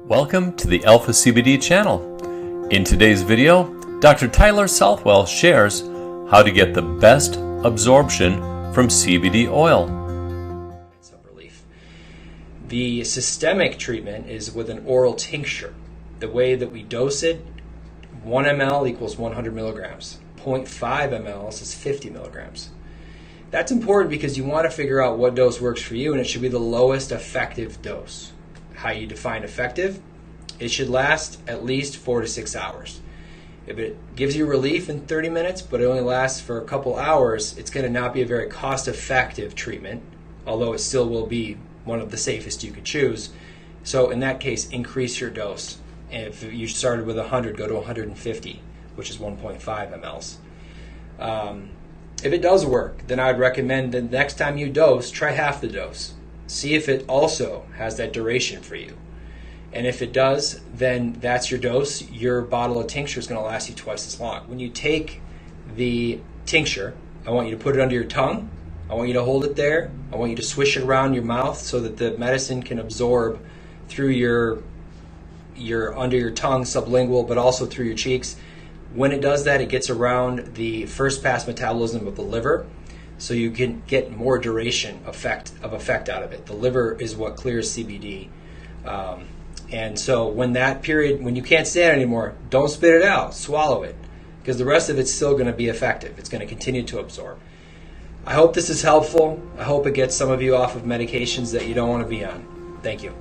Welcome to the Alpha CBD channel. In today's video, Dr. Tyler Southwell shares how to get the best absorption from CBD oil. Some relief. The systemic treatment is with an oral tincture. The way that we dose it, 1 ml equals 100 milligrams. 0.5 ml is 50 milligrams. That's important because you want to figure out what dose works for you, and it should be the lowest effective dose. How you define effective? It should last at least 4 to 6 hours. If it gives you relief in 30 minutes, but it only lasts for a couple hours, it's going to not be a very cost-effective treatment, although it still will be one of the safest you could choose. So in that case, increase your dose. If you started with 100, go to 150, which is 1.5 mLs. If it does work, then I would recommend the next time you dose, try half the dose. See if it also has that duration for you. And if it does, then that's your dose. Your bottle of tincture is going to last you twice as long. When you take the tincture, I want you to put it under your tongue. I want you to hold it there. I want you to swish it around your mouth so that the medicine can absorb through your under your tongue, sublingual, but also through your cheeks. When it does that, it gets around the first pass metabolism of the liver, so you can get more duration effect out of it. The liver is what clears CBD. And so when that period, when you can't stand it anymore, don't spit it out, swallow it, because the rest of it's still going to be effective. It's going to continue to absorb. I hope this is helpful. I hope it gets some of you off of medications that you don't want to be on. Thank you.